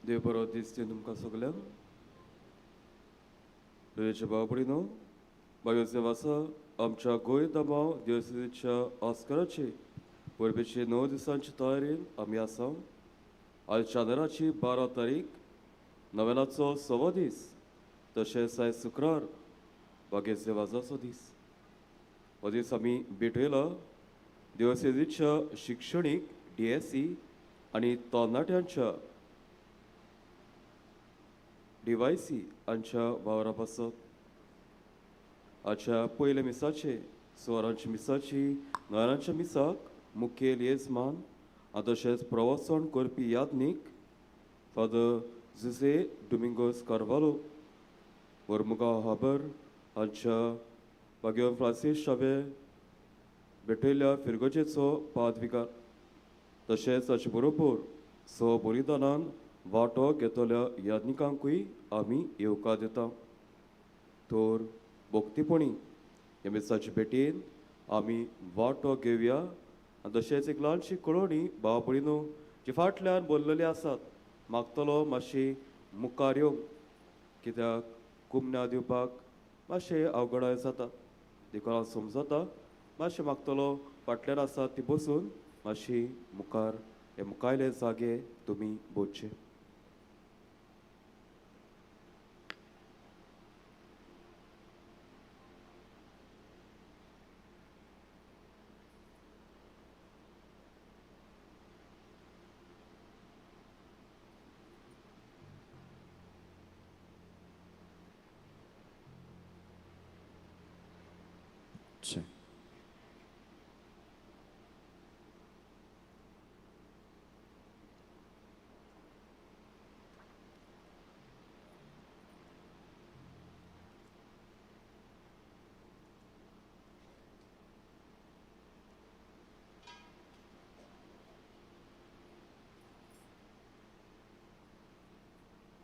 देव बरो दीस दिवन तुमकां सगल्यांक देवाचे भावपडिनो बायो सेवासा आमच्या गोंय दबाव दिवसाच्या ऑस्कराची परबेची 9 दिसांची तयारीन आमी आसा आयज चांदराची 12 तारीख नव्यानाचो 6 दीस तशेंच आयज शुक्रार बागे सेवाजाचो दीस हो दीस आमी भेटयला दिवसेच्या शिक्षणीक DSE आनी तरणाट्यांच्या DYC हांच्या वावरा पासत आजच्या पयल्या मिसाचे सुवारांच्या मिसाची नव्यानाच्या मिसाक मुखेल येजमान तशेंच प्रवचन करपी यादनीक फादर जुसे डोमिंगोस कार्वालो वर्मुगा हाबर हांच्या बागेवन फ्रांसीस शावे भेटयल्ल्या फिरगोजेचो पादविकार तशेंच हाचे बरोबर बलिदानान वांटो घेतल्या यादनिकांकूय आमी येवकार दिता तर भोक्तीपणी ह्या मिसाचे भेटेन आमी वांटो घेवया आनी तशेंच एक ल्हानशी कळोवणी भाव भयणो जे फाटल्यान बोललेले आसात मागतलो मातशी मुखार येवंक कित्याक कुमन्या दिवपाक मातशें अवघडाय जाता देखून समजता मातशें मागतलो फाटल्यान आसात ती बसून मातशी मुखार हे मुखायले जागे तुमी भोंवचे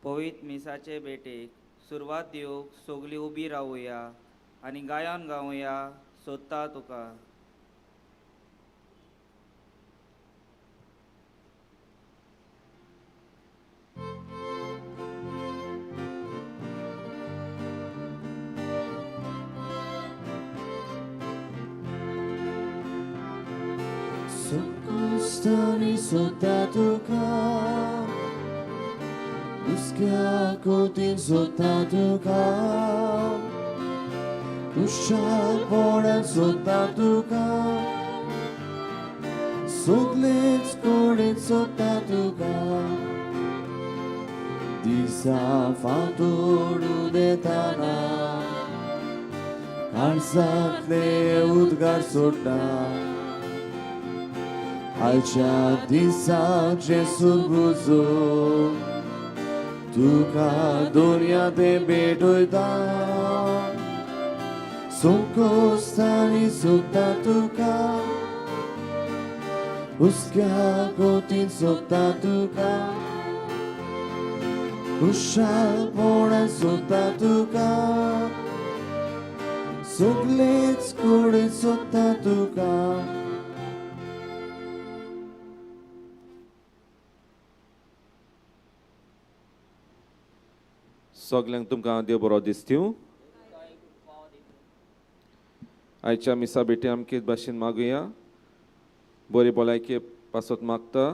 पवित्र मिसाचे बेटेक सुरवात दिवंक सगळीं उबी रावुया आनी गायन गावुया सोदता तुका Sokostani sotatuka Uska kotin sotatuka Ushal poran sotatuka Soglets korin sotatuka Disa fatoru detana Karsatle udgar sota Alcia disa Gesù buzo Tuca doria de bedoida Socostani sota tuca Usca gotin sota tuca Ushal poran sota tuca Soglets korin sota tuca सगल्यांक तुमकां देव बरो दीस दिवं आयच्या मिसा भेटी आमचे भाशेन मागुया बरे भलायके पासत मागता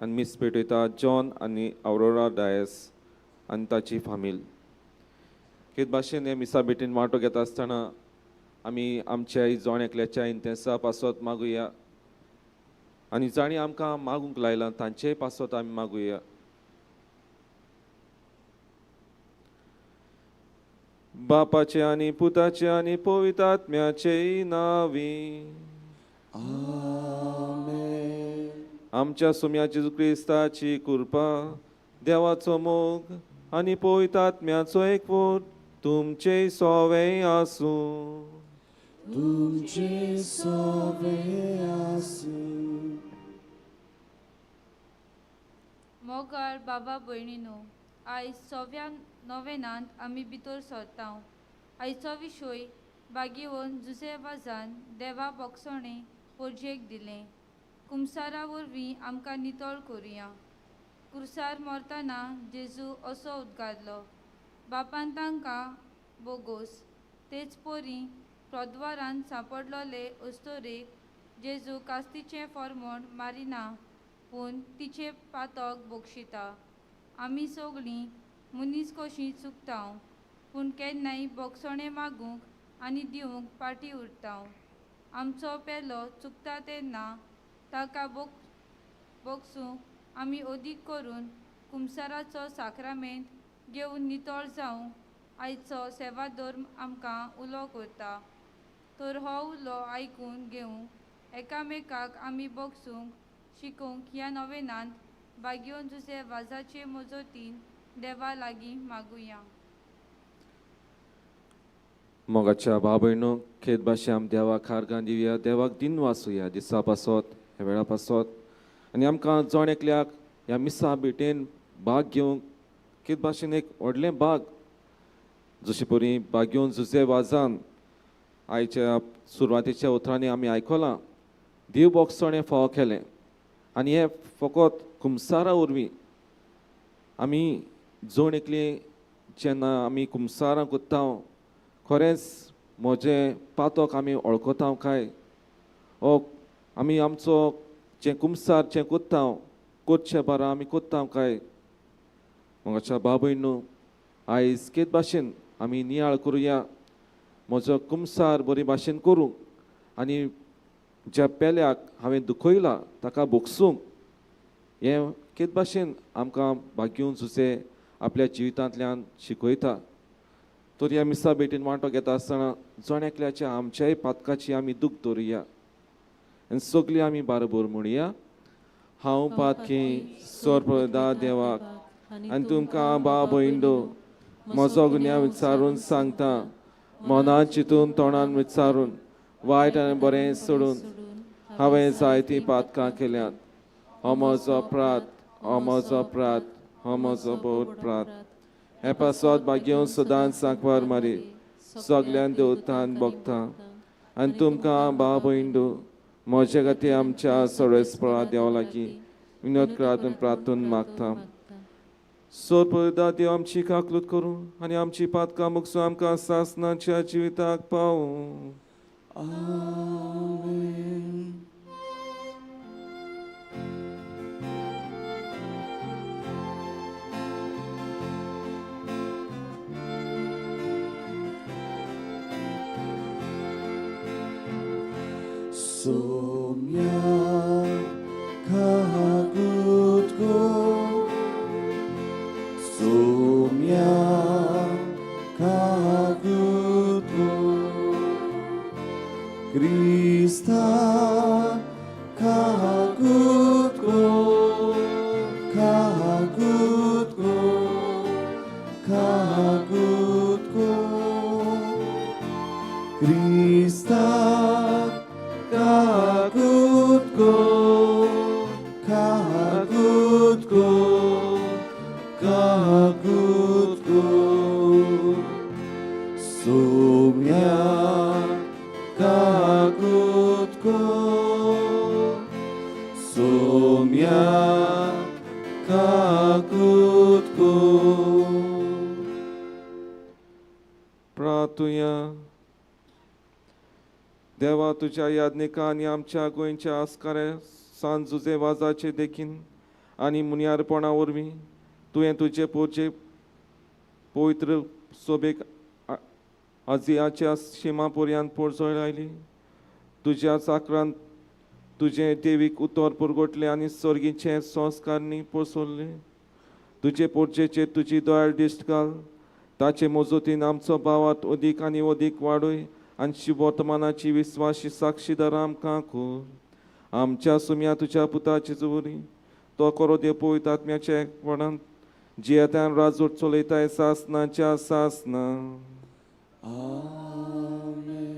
आनी मिस भेटयता जॉन आनी अवरोरा डायस आनी ताची फामील केद भाशेन हे मिसा भेटीन वांटो घेता आसतना आमी आमच्या जोण एकल्याच्या इंतेसा पासत मागुया आनी जाणी आमकां मागूंक लायलां तांचेय पासत आमी मागुया बापाचे आनी पुताचे आनी पवित्र आत्म्याचे नावी आमच्या सुम्या जेजू क्रिस्ताची कृपा देवाचो मोग आनी पवित्र आत्म्याचो एकवट तुमचे सोवे आसूं तुमचे सोवे आसूं मोगाळ बाबा भयणीनो आयज 6व्या नोवेनांत आमी भितर सरता आयचो विशय बागेवन जुसेवाजान देवा बोगसणे पोरजेक दिलें कुमसारा वरवीं आमकां नितळ करुया कुर्सार मरतना जेजू असो उद्गारलो. बापान तांकां बोगोस. तेच पोरी प्रद्वारान सांपडलोले अस्तोरेक जेजू कास्तीचें फॉर्मोण मारिना पूण तिचे पातक बोगशिता. आमी सगळीं मनीस कशीं चुकतांव पूण केन्नाय बोगसणे मागूंक आनी दिवंक पाटी उरतांव. आमचो पेलो चुकता तेन्ना ताका बोगसूंक आमी ओदीक करून कुमसाराचो साक्रामेंत घेवन नितळ जावंक आयचो सेवादोर आमकां उलो करता. तर हो उलो आयकून घेवंक एकामेकाक आमी बोगसूंक शिकूंक ह्या नोवेनांत बागयोन जुसे वाजाचे मोजोतीन देवा लागीं मागुया. मोगाच्या भाव भयणू खेद भाशे आम देवाक खारगां दिवया. देवाक दिन वाचुया दिसा पासत ह्या वेळा पासत आनी आमकां जोण एकल्याक ह्या मिसा भेटेन भाग घेवंक खेद भाशेन एक व्हडलें भाग जशे परी बागयोन जुजे वाजान आयच्या सुरवातेच्या उतरांनी आमी आयकलां देव बोगसणें फाव केलें आनी हें फकत कुमसारा वरवीं आमी जोण एकली जेन्ना आमी कुमसारां कोत्तांव खरेंच म्हजें पातक आमी वळखतांव काय ओ आमी आमचो जें कुमसार जें कोत्तांव कोतचें बारा आमी कोत्तांव काय. मोगाच्या भाव भयणू आयज केद भाशेन आमी नियाळ करुया म्हजो कुमसार बरे भाशेन करूंक आनी ज्या पेल्याक हांवें दुखयलां ताका बोगसूंक हें केद भाशेन आमकां बागयून जुसे आपल्या जिवितांतल्यान शिकयता. तर ह्या मिसा भेटेन वांटो घेता आसतना जोण एकल्याच्या आमच्याय पातकाची आमी दूख दवरुया आनी सगळीं आमी बारबोर म्हणुया. हांव पातकी सोरपदा देवाक आनी तुमकां भाव भयणो म्हजो गुन्यांव विचारून सांगता. मनांत चिंतून तोंडान विचारून वायट आनी बरें सोडून हांवें जायतीं पातकां केल्यात. हो म्हजो अपराध, हो म्हजो अपराध, हो म्हजो बोट अपराध. हे पासत बागयोन सदांच सांकवार मारी सगळ्यान देवतान भोगता आनी तुमकां भाव भयणो म्हजे खातीर आमच्या सर्वेस्परा देवा लागीं विनोद करातून प्रार्थून मागता. सोरपदा देव आमची काकलूत करूं आनी आमची पातकां मुगसून आमकां सासनाच्या जिविताक पावूं. आमेन. Somia kahagutko, somia kahagutko, Krista kahagutko, kahagutko, kahagutko, Krista kahagutko, kahagutko, kahagutko, somia kahagutko, somia kahagutko. प्रार्थुया. देवा तुज्या याज्ञिका आनी आमच्या गोंयच्या आस्काऱ्या सांजुजे वाजाचे देखीन आनी मुनियारपणा वरवीं तुवें तुजे पोरचे पवित्र सोबेक आजियाच्या शिमा पर्यंत पोरजोळ लायली. तुज्या चाकरान तुजें देवीक उतर पुरगोटले आनी सर्गीचे संस्कारनी पोसोरले. तुजे पोरचेचेर तुजी दयाळ दिश्ट घाल. ताचे मोजोतीन आमचो भावात अदीक आनी अदीक वाडय आनी शुभ वर्तमानाची विस्वाशी साक्षीदार आमकां कर. आमच्या सुम्या तुज्या पुताची जुवरी तो करो देव पवित्र आत्म्याच्या एकवटान जियेत्यान राजूट चलयताय सासनाच्या सासना. Amen.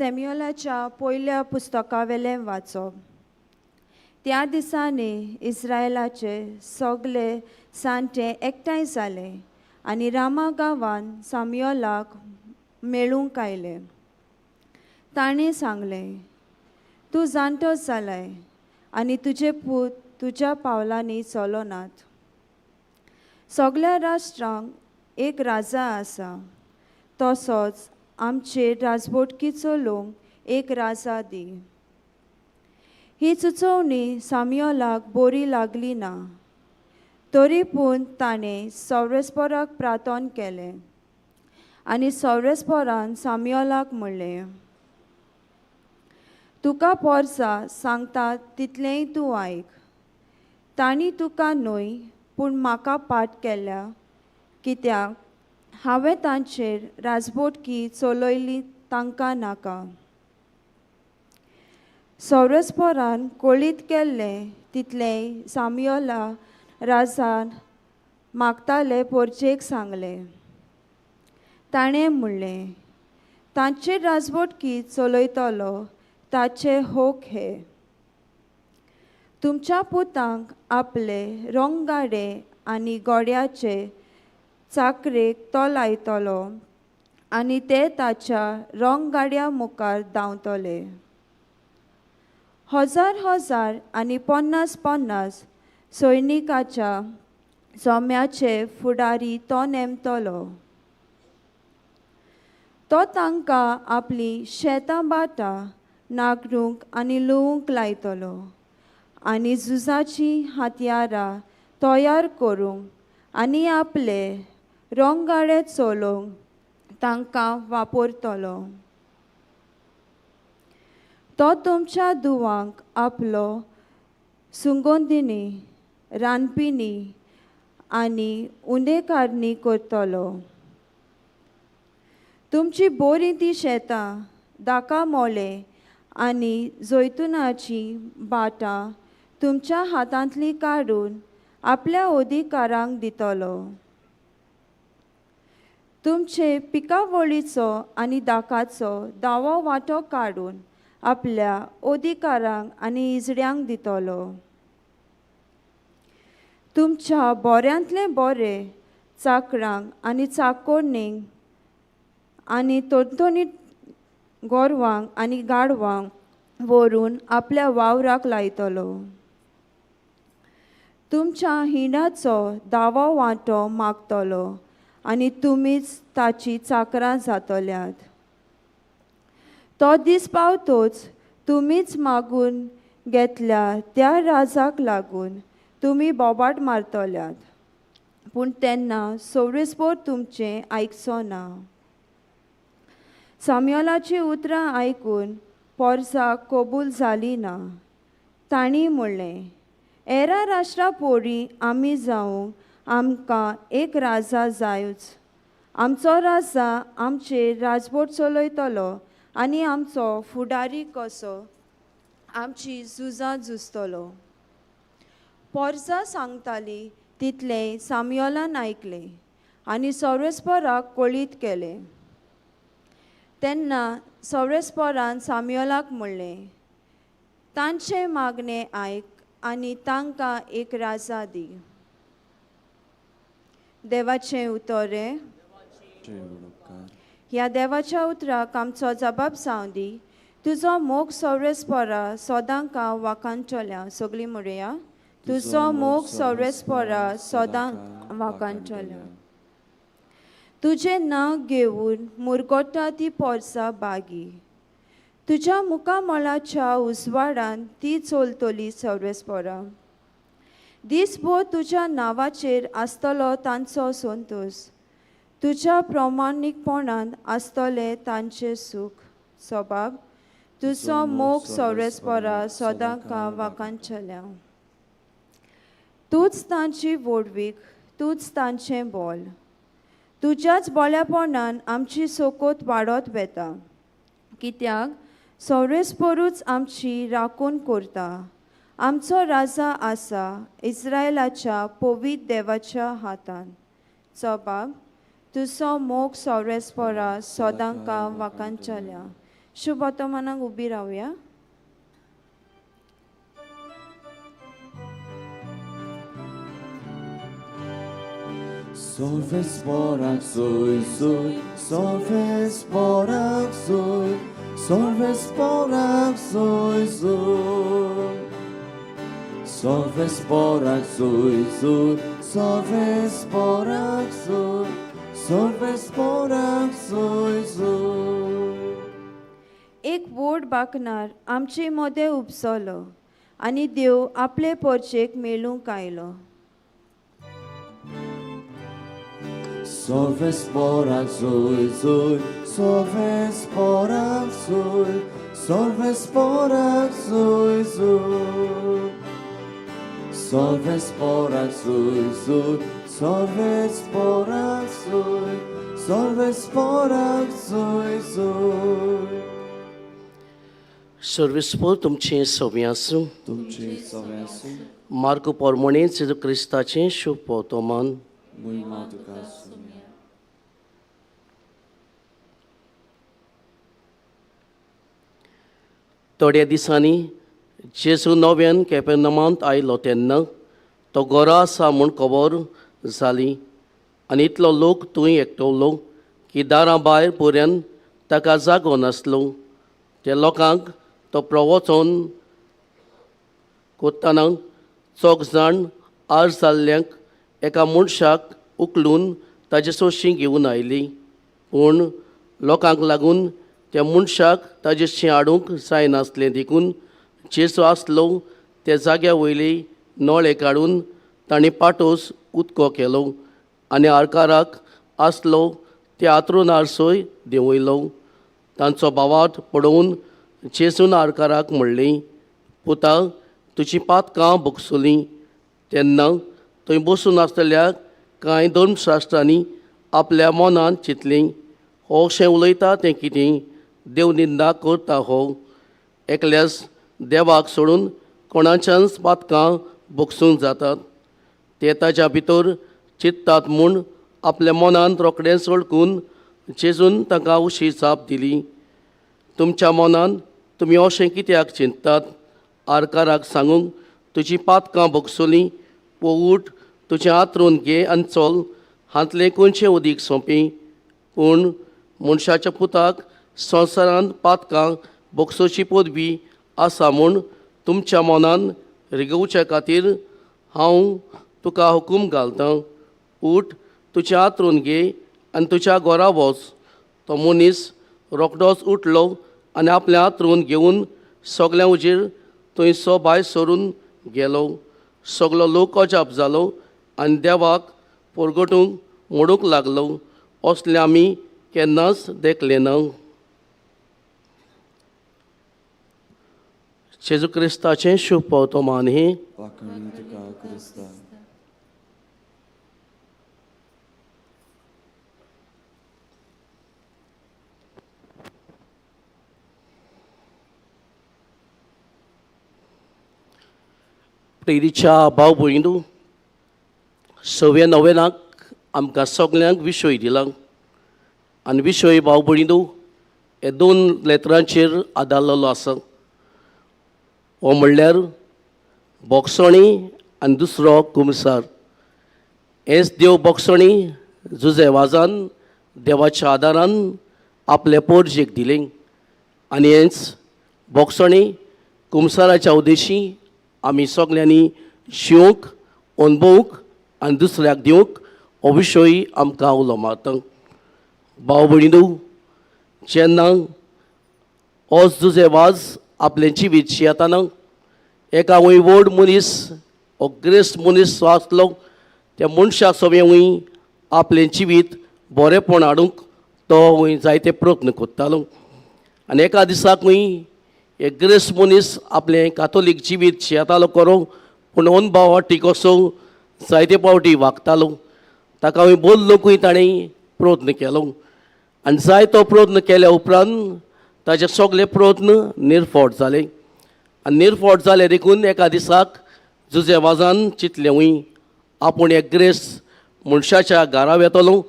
सॅम्युएलाच्या पयल्या पुस्तकावेलें वाचप. त्या दिसांनी इस्रायेलाचे सगळे सांटे एकठांय जाले आनी रामा गांवांत सॅम्युएलाक मेळूंक आयले. ताणें सांगलें, तूं जाणटो जालाय आनी तुजे पूत तुज्या पावलांनी चलोनात. सगळ्या राष्ट्रांक एक राजा आसा, तसोच आमचे राजवटकी चलोवंक एक राजा दी. ही सुचोवणी सॅम्युएलाक बरी लागली ना. तरी पूण ताणें सौरेस्पोराक प्रार्थना केलें आनी सौरेस्पोरान सॅम्युएलाक म्हणलें, तुका पोरसा सांगता तितलेंय तूं आयक. तांणी तुका न्हय पूण म्हाका पाट केल्या, कित्याक हांवें तांचेर राजवटकी चलयली तांकां नाका. सौरेस्पोरान कळीत केल्लें तितलें सॅम्युएला राजान मागताले पोरचेक सांगलें. ताणें म्हणलें, तांचेर राजवटकी चलयतलो ताचे होक हे. तुमच्या पुतांक आपले रोंगाडे आनी गोड्याचे चाकरेक तो लायतलो आनी ते ताच्या रोंगाड्या मुखार धांवतले. 1000 आनी 50 सैनिकाच्या जोम्याचे फुडारी तो नेमतलो. तो तांकां आपली शेतां बाटां नागरूंक आनी लुवूंक लायतलो आनी झुजाची हातयारां तयार करूंक आनी आपले रोंगाडे चलोवंक तांकां वापरतलो. तो तुमच्या धुवांक आपलो सुगंधिनी, रानपिनी आनी उंदेकारणी करतलो. तुमची बरी ती शेतां, दाका मोले आनी जैतुनाची बाटां तुमच्या हातांतली काडून आपल्या अधिकारांक दितलो. तुमचे पिकावळीचो आनी दाकाचो दावो वांटो काडून आपल्या अधिकारांक आनी इजड्यांक दितलो. तुमच्या बऱ्यांतले बरे चाकरांक आनी चाकोरणींक आनी तोणतोणीत गोरवांक आनी गाडवांक व्हरून आपल्या वावराक लायतलो. तुमच्या हिंडाचो दावो वांटो मागतलो आनी तुमीच ताची चाकरां जातल्यात. तो दीस पावतोच तुमीच मागून घेतल्या त्या राजाक लागून तुमी बोबाट मारतल्यात, पूण तेन्ना सौरेस्पोर तुमचें आयकचो ना. सॅम्युएलाची उतरां आयकून पोरसां कबूल जाली ना. तांणी म्हणलें, हेरां राष्ट्रां पोरी आमी जावंक आमकां एक राजा जायूच. आमचो राजा आमचेर राजवट चलयतलो आनी आमचो फुडारी कसो आमची झुजां झुजतलो. पोरसां सांगताली तितलें सॅम्युएलान आयकलें आनी सौरेस्पोराक कळीत केलें. तेन्ना सौरेस्पोरान सॅम्युएलाक म्हणलें, तांचे मागणें आयक आनी तांकां एक राजा दी. देवाचें उतोरें. ह्या देवाच्या उतराक आमचो जबाब जावं दी. तुजो मोग सौरेस्पोरा सोदांका वाकांचोल्या. सगळीं म्हणया, तुजो मोग सौरेस्पोरा सोदांक वाकांचोल्या. तुजें नांव घेवन मुरगोटा ती पोरसां बागी. तुज्या मुखामळाच्या उजवाडान ती चलतली सौरेस्पोरा. दिसभर तुज्या नांवाचेर आसतलो तांचो संतोश. तुज्या प्रामाणीकपणान आसतलें तांचें सूख. सोबाब, तुजो मोग सौरेस्पोरा सोदांका वाकांचोल्या. तूच तांची वडवीक, तूच तांचें बोल. तुज्याच बोल्यापणान आमची सोकोत वाडत वेता, कित्याक सौरेस्पोरूच आमची राखण करता. आमचो राजा आसा इस्रायेलाच्या पवित्र देवाच्या हातान. सोबाब, तुजो मोग सौरेस्पोरा सोदांका वाकांचोल्या. शुभ वर्तमानाक उबी रावया. Solves porak soy soy, solves porak soy, solves porak soy soy. Solves porak soy soy, solves porak soy, solves porak soy soy. एक वोट बाकणार आमचे मोदे उपसलो आनी देव आपले पोरचेक मेळूंक आयलो. Solves porak soy soy, solves porak soy, solves porak soy soy. Solves porak soy soy, solves porak soy, solves porak soy soy. सर्विस्पोर तुमचें सव्य आसूं. तुमचे सगळ्यांसूं mark पोरमोणे जेजू क्रिस्ताचें शुभ वर्तमान. महिमा तुका आसूं. थोड्या दिसांनी जेजू नव्यान कॅपेर्नमांत आयलो तेन्ना तो गरो आसा म्हूण खबर जाली आनी इतलो लोक थंय एकटवलो की दारां भायर पर्यंत ताका जागो नासलो. त्या लोकांक तो प्रवचन करतना चौग जाण आर जाल्ल्यांक एका मनशाक उखलून ताजे सोशी घेवन आयली. पूण लोकांक लागून त्या मनशाक ताजेशी हाडूंक जायनासलें देखून जेजू आसलो त्या जाग्या वयली नळे काडून ताणें पाटोस उदको केलो आनी आरकाराक आसलो त्या आंतरून आरसोय देंवयलो. तांचो भावार्थ पळोवन जेजून आरकाराक म्हणलें, पुता तुजीं पातकां भोगसुलीं. तेन्ना थंय बसून आसलेल्या कांय धर्मशास्त्रांनी आपल्या मनांत चिंतलें, हो अशें उलयता तें कितें? देव निंदा करता हो. एकल्यास देवाक सोडून कोणाच्याच पातकां भोगसूंक जातात. ते ताच्या भितर चिंततात म्हूण आपल्या मनांत रोखडेंच वळखून जेजून ताका उशी जाप दिली. तुमच्या मनांत तुमी अशें कित्याक चिंततात? आरकाराक सांगूंक तुजीं पातकां भोगसुलीं. उठ तुजें आंतरून घे आनी चल. हातलें कोणचें उदीक सोंपी. पूण मनशाच्या पुताक संवसारांत पातकां भोगसोवची पदवी आसा म्हूण तुमच्या मनांत रिगवचे खातीर हांव तुका हुकूम घालतां. उठ तुजें आंतरून घे आनी तुज्या घरा वच. तो मनीस रोखडोच उठलो आनी आपल्या आंतरून घेवन सगल्या उजेर थंयसो भायर सरून गेलो. सगलो लोक अजाप जालो आनी देवाक परगटूंक म्हणूंक लागलो, असलें आमी केन्नाच देखलें ना. जेजू क्रिस्ताचें शुभ वर्तमान हें. वाकणी तुका क्रिस्ता. प्रेरीच्या भाव भयणू, सव्या नोवेनाक आमकां सगल्यांक विशय दिला आनी विशय भाव भयणू हे 2 लेटरांचेर आदारलेलो आसा. हो म्हणल्यार बोगसणी आनी दुसरो कुमसार. हेच देव बोगसणी जुजे वाजान देवाच्या आदारान आपल्या पोरजेक दिलें आनी हेंच बोगसणी कुमसाराच्या उद्देशी आमी सगल्यांनी शिवूंक, अणभवूंक आनी दुसऱ्याक दिवंक हो विशय आमकां उलो मारता. भाव भयणू, जेन्ना हो जुजे वाज आपलें जिवीत जियेताना एका वय व्हड मनीस, हो ग्रेस्त मनीस आसलो, त्या मनशा सगळें वय आपलें जिवीत बरेंपण हाडूंक तो वय जायते प्रयत्न करतालो. आनी एका दिसाक वय एक ग्रेस्त मनीस आपलें कातोलीक जिवीत जियेतालो खरो, पूण अनुभव वाटी कसो जायते पावटी वागतालो. ताका वय बोल्लूंकूय ताणें प्रयत्न केलो आनी जायतो प्रयत्न केल्या उपरांत ताजे सगळे प्रयत्न निर्फळ जाले. आनी निर्फळ जाले देखून एका दिसाक जुजे वाजान चिंतलें वय आपूण एक ग्रेस्त मनशाच्या घरा वेतलो,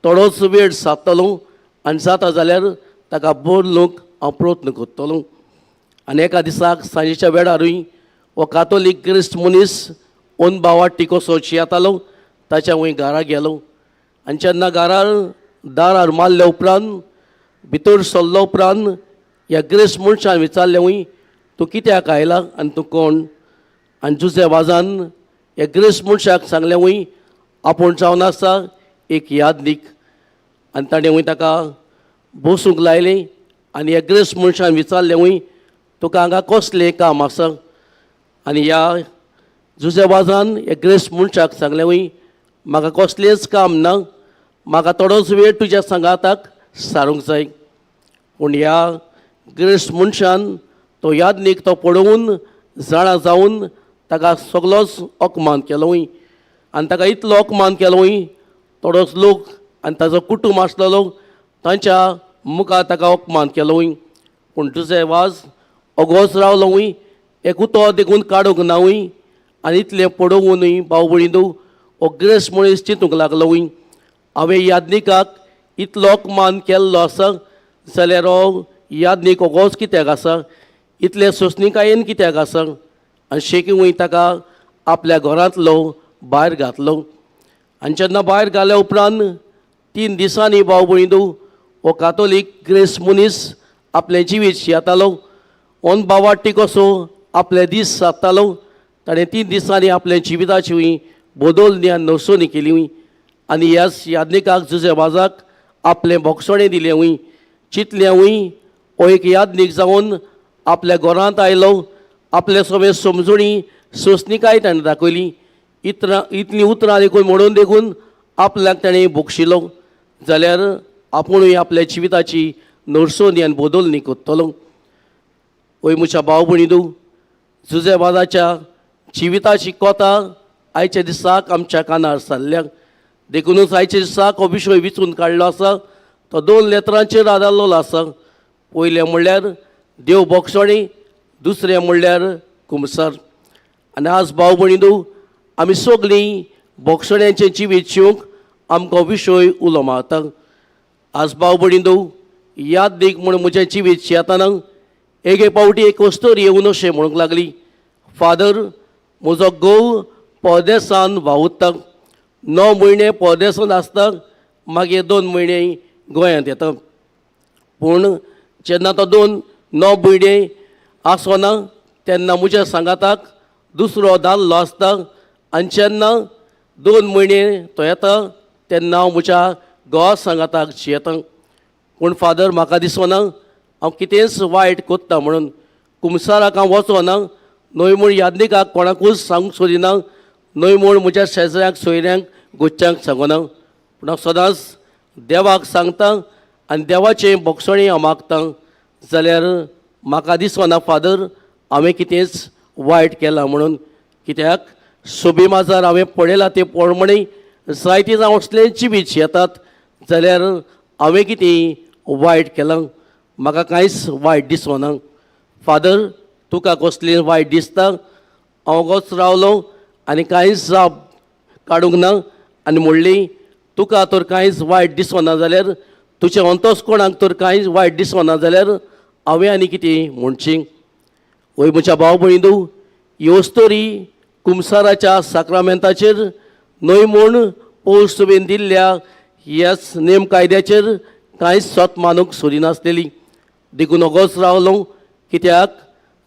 थोडोच वेळ सादतलो आनी जाता जाल्यार ताका बोल्लूंक हांव प्रयत्न करतलों. आनी एका दिसाक सांजेच्या वेळारूय हो कातोलीक क्रिस्त मनीस ओन भावाटी कसो येतालो ताच्या वय घरा गेलो. आनी जेन्ना घरार दारार मारल्या उपरांत भितर सरलो उपरांत ह्या क्रिस्त मनशान विचारलें वय तूं कित्याक आयला आनी तूं कोण. आनी जुजे वाजान ह्या क्रिस्त मनशाक सांगलें वय आपूण जावन आसा एक यादनीक. आनी ताणें वय ताका बसूंक लायलें आनी ह्या क्रिस्त मनशान विचारलें वय तुका हांगा कसलें काम आसा. आनी ह्या जुजे वाजान ह्या क्रिस्त मनशाक सांगलें वय म्हाका कसलेंच काम ना, म्हाका थोडोच वेळ तुज्या सांगाताक सारूंक जाय. पूण ह्या क्रिस्त मनशान तो यादनीक तो पळोवन जाणा जावन ताका सगळोच अपमान केलो वय. आनी ताका इतलो अपमान केलो वय थोडोच लोक आनी ताजो कुटूंब आसलेलो तांच्या मुखार ताका अपमान केलो वय. पूण तुजे वाज ओगोच रावलो वय, एक उतो देखून काडूंक ना वय. आनी इतलें पळोवनूय भाव भयणीनो हो क्रिस्त मनीस चिंतूंक लागलो वय हांवें यादनीकाक इतलो अपमान केल्लो आसा जाल्यार हो यादनीक ओगोच कित्याक आसा, इतले सोंसणीकायेन कित्याक आसा. आनी शेकी वय ताका आपल्या घरांतलो भायर घातलो. आनी जेन्ना भायर घाल्या उपरांत 3 दिसांनी भाव भयणीनो हो कातोलीक क्रिस्त मनीस आपलें जिवीत येतालो. ओन भावाटी कसो आपले दीस सादतालो. ताणें 3 दिसांनी आपल्या जिविताची वय बदलणी आनी नवसोनी केली वय. आनी ह्या यादनीकाक जुजे वाजाक आपलें बोगसणें दिलें वय. चिंतलें वय हो एक यादनीक जावन आपल्या घरांत आयलो, आपले सगळे समजुणी सोंसणीकाय ताणें दाखयली. इतलीं उतरां देखून म्हणून देखून आपल्याक ताणें बोगशिलो जाल्यार आपुणूय आपल्या जिविताची नरसोनी आनी बदलणी करतलो. वय म्हज्या भाव भयणीनो जुजे वाजाच्या जिविताची कोता आयच्या दिसाक आमच्या कानार सारल्या. देखूनच आयच्या दिसाक हो विशय विचून काडलो आसा. तो 2 लेतरांचेर आदारलेलो आसा. पयलें म्हणल्यार देव बोगसणें, दुसरें म्हणल्यार कुमसार. आनी आज भाव भयणीनो आमी सगळीं बोगसण्यांचें जिवीत जिवंक आमकां विशय उलो मारता. आज भाव भयणीनो यादनीक म्हूण म्हजें जिवीत येताना एक पावटी एक वस्तूर येवन अशें म्हणूंक लागली, फादर म्हजो घोव परदेसान वावुरता. 9 म्हयने परदेसान आसता, मागीर 2 म्हयने गोंयांत येता. पूण जेन्ना तो 9 म्हयने आसना तेन्ना म्हज्या सांगाताक दुसरो दादलो आसता. आनी जेन्ना 2 म्हयने तो येता तेन्ना हांव म्हज्या घोवा सांगाताक जियेता. पूण फादर म्हाका दिसना हांव कितेंच वायट कोत्ता म्हणून. कुमसाराक हांव वचना, न्हय म्हूण यादनीकाक कोणाकूच सांगूंक सोदिना, न्हय म्हूण म्हज्या शेजाऱ्यांक सोयऱ्यांक गोच्च्यांक सांगना. पूण हांव सदांच देवाक सांगता आनी देवाचें बोगसणें हांव मागतां. जाल्यार म्हाका दिसना फादर हांवें कितेंच वायट केलां म्हणून. कित्याक सोबी माजार हांवें पळयलां ते पोरमणें जायतीं जावं असलें जिवीत येतात जाल्यार हांवें कितें वायट केलां. म्हाका कांयच वायट दिसना. फादर तुका कसलें वायट दिसता. हांव वोगोच रावलो आनी कांयच जाप काडूंक ना आनी म्हणली तुका तर कांयच वायट दिसना जाल्यार तुज्या अंतस्कोणाक तर कांयच वायट दिसना जाल्यार हांवें आनी कितें म्हणचें. वय म्हज्या भाव भयणीनो ह्यो तरी कुमसाराच्या साक्रामेंताचेर न्हय म्हूण पौस तुवें दिल्ल्या ह्याच नेम कायद्याचेर कांयच स्वत मानूंक सोदिनासलेली. देखून वोगोच रावलो कित्याक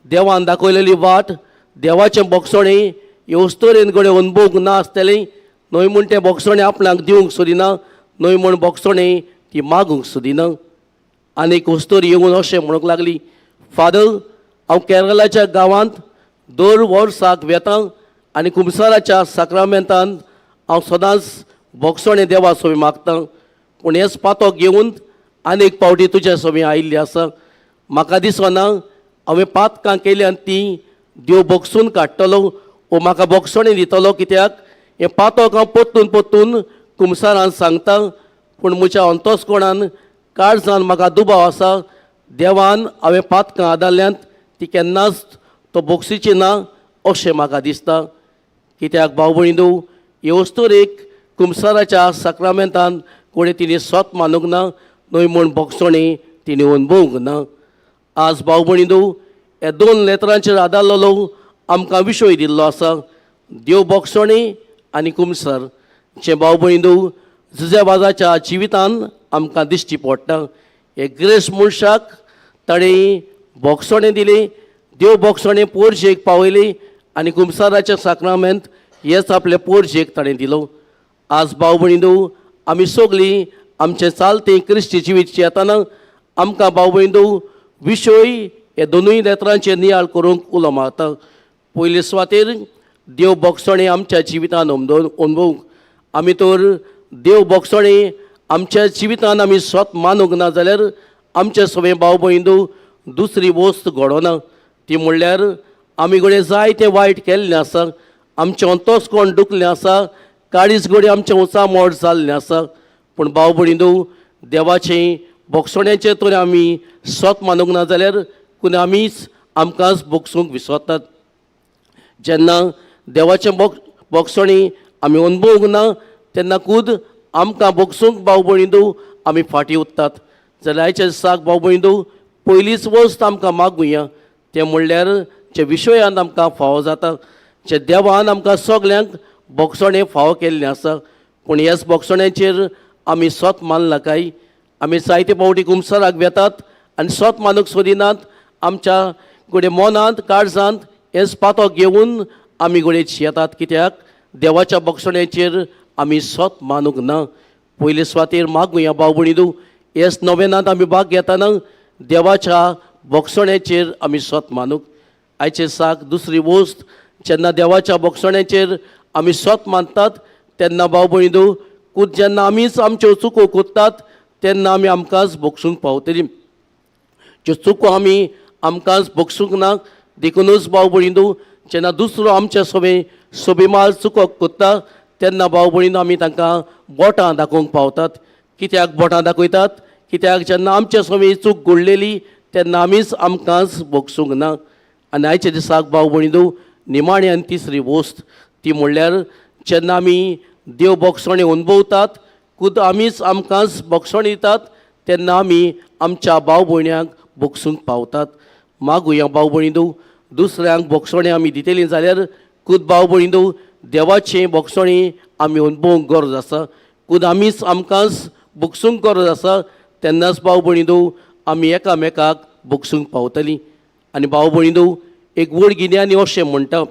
देवान दाखयलेली वाट देवाचें बोगसणें ह्यो तरेन घडये अनुभवूंक ना आसतलें. न्हय म्हूण तें बोगसणें आपणाक दिवंक सोदिना, न्हय म्हूण बोगसणें ती मागूंक सोदिना. आनीक वस्तूर येवन अशें म्हणूंक लागली, फादर हांव केरळाच्या गांवांत दर वर्साक वेतां आनी कुमसाराच्या साक्रामेंतांत हांव सदांच बोगसणें देवा सोबी मागतां. पूण हेच पातोक घेवन आनीक पावटी तुज्या सोबी आयिल्ली आसा. म्हाका दिसना हांवें पातकां केली आनी ती देव बोगसून काडटलो वो म्हाका बोगसणें दितलो. कित्याक हें पातोक हांव परतून परतून कुमसारान सांगता. पूण म्हज्या अंतस्कोणान काळजान म्हाका दुबाव आसा. देवान हांवें पातकां आदारल्यांत ती केन्नाच तो बोगसीची ना अशें म्हाका दिसता. कित्याक भाव भयणीनो ह्यो वस्तूर एक कुमसाराच्या साक्रामेंतान कोणें तिणी स्वत मानूंक ना, न्हय म्हूण बोगसणें तिणी अनुभवूंक ना. आज भाव भयणीनो हे दोन लेतरांचेर आदारलेलो आमकां विशय दिल्लो आसा देव बोगसणे आनी कुमसार जे भाव भयणीनो जुजेबाजाच्या जिवितान आमकां दिश्टी पडटा हे ग्रेस मनशाक ताणें बोगसणे दिलें देव बोगसणे पोरजेक पावयलें आनी कुमसाराचें साक्रामेंत हेच आपल्या पोरजेक ताणें दिलो आज भाव भयणीनो आमी सगळीं आमचें चालतें क्रिस्ती जिवीत जियेतना आमकां भाव भयणीनो विशय हे दोनूय लेतरांचेर नियाळ करूंक उलो मारता पयले सुवातेर देव बोगसणे आमच्या जिवितान अनुभवूंक आमी तर देव बोगसणे आमच्या जिवितान आमी स्वत मानूंक ना जाल्यार आमचे सगळे भाव भयणीनो दुसरी वस्त घडोना ती म्हणल्यार आमी घडये जायतें वायट केल्लें आसा आमचें अंतस्कोण दुखलें आसा काळीज घडये आमचें उंचा मोड जाल्लें आसा पूण भाव भयणीनो देवाचें बोगसण्याचें तर आमी स्वत मानूंक ना जाल्यार कोणी आमीच आमकांच बोगसूंक विसरतात जेन्ना देवाचें बोगसणी आमी अनुभवूंक ना तेन्ना खूद आमकां बोगसूंक भाव भयणीनो आमी फाटीं उत्तात जाल्यार आयच्या दिसाक भाव भयणीनो पयलीच वस्त आमकां मागुया तें म्हणल्यार जे विशयान आमकां फावो जाता जे देवान आमकां सगल्यांक बोगसणें फावो केल्लें आसा पूण ह्याच बोगसण्याचेर आमी स्वत मानला काय आमी जायते फावटी कुमसाराक वेतात आनी स्वत मानूंक सोदिनात आमच्या घडये मनांत काळजांत हेच पातो घेवन आमी घडये जियेतात कित्याक देवाच्या बोगसण्याचेर आमी स्वत मानूंक ना पयले सुवातेर मागुया भाव भयणीनो हेच नोवेनांत आमी भाग घेतना देवाच्या बोगसण्याचेर आमी स्वत मानूंक आयचे दिसाक दुसरी वस्त जेन्ना देवाच्या बोगसण्याचेर आमी स्वत मानतात तेन्ना भाव भयणीनो खूद जेन्ना आमीच आमच्यो चुको कोत्तात तेन्ना आमी आमकांच बोगसूंक पावतलीं ज्यो चुको आमी आमकांच बोगसूंक ना देखूनच भाव भयणीनो जेन्ना दुसरो आमचे सोबेमाल चुको कोत्ता तेन्ना भाव भयणीनो आमी तांकां बोटां दाखोवंक पावतात कित्याक बोटां दाखयतात कित्याक जेन्ना आमचे सगळी चूक घडलेली तेन्ना आमीच आमकांच बोगसूंक ना आनी आयच्या दिसाक भाव भयणीनो निमाणी आनी तिसरी वस्त ती म्हणल्यार जेन्ना आमी देव बोगसणे अनुभवतात खूद आमीच आमकांच बोगसणे दितात तेन्ना आमी आमच्या भाव भयण्यांक बोगसूंक पावतात मागुया भाव भयणीनो दुसऱ्यांक बोगसणे आमी दितलीं जाल्यार खूद भाव भयणीनो देवाचें बोगसणे आमी अनुभवूंक गरज आसा खूद आमीच आमकांच बोगसूंक गरज आसा तेन्नाच भाव भयणीनो आमी एकामेकाक बोगसूंक पावतलीं आनी भाव भयणीनो एक व्हड गिन्यानी अशें म्हणटा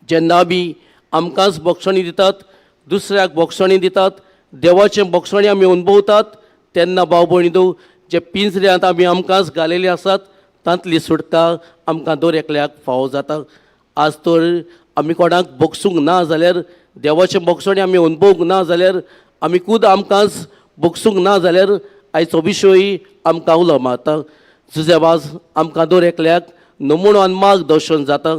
जेन्ना आमी आमकांच बोगसणी दितात दुसऱ्याक बोगसणी दितात देवाचें बोगसणे आमी अनुभवतात तेन्ना भाव भयणीनो जे पिंजऱ्यांत आमी आमकांच घालेले आसात तांतली सुटका आमकां दर एकल्याक फावो जाता आज तर आमी कोणाक बोगसूंक ना जाल्यार देवाचें बोगसणे आमी अनुभवूंक ना जाल्यार आमी खूद आमकांच बोगसूंक ना जाल्यार आयचो विशय आमकां उलो मारता जुजेबाज आमकां दर एकल्याक नमुनो मार्गदर्शन जाता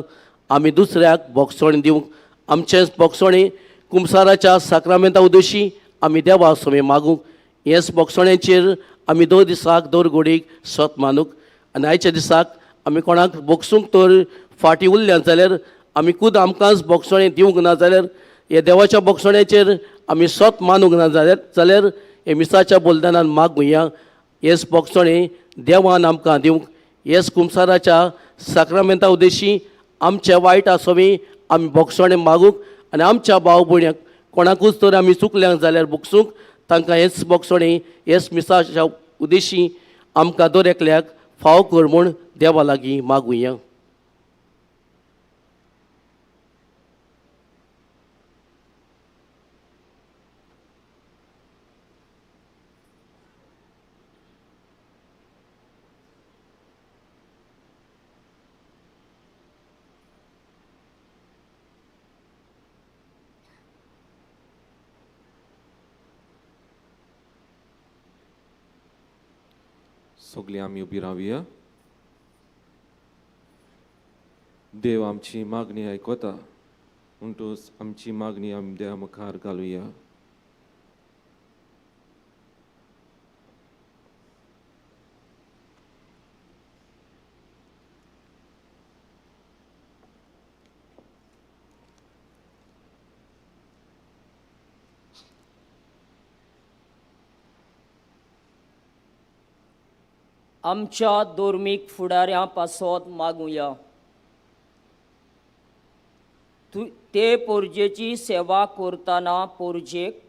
आमी दुसऱ्याक बोगसणे दिवंक आमचेंच बोगसणे कुमसाराच्या साक्रामेंता उद्देशी आमी देवा समोर मागूंक हेच बोगसण्याचेर आमी दर दिसाक दर घडीक स्वत मानूंक आनी आयच्या दिसाक आमी कोणाक बोगसूंक तर फाटीं उरल्यात जाल्यार आमी खूद आमकांच बोगसणे दिवंक ना जाल्यार हे देवाच्या बोगसण्याचेर आमी स्वत मानूंक ना जाल्यार हे मिसाच्या बलिदानान मागुया हेच बोगसणे देवान आमकां दिवंक हेच कुमसाराच्या साक्रामेंता उद्देशी आमचे वायट आसोवी आमी बोगसणे मागूंक आनी आमच्या भाव भयण्यांक कोणाकूच तर आमी चुकल्यांक जाल्यार बोगसूंक तांकां हेच बोगसणे हेच मिसाच्या उद्देशी आमकां दर एकल्याक फाव कर म्हूण देवा लागीं मागुया सगळीं आमी उबी रावया देव आमची मागणी आयकता म्हणटूच आमची मागणी आमी देवा मुखार घालुया आमच्या धर्मीक फुडाऱ्यां पासत मागुया. ते पोरजेची सेवा करतना पोरजेक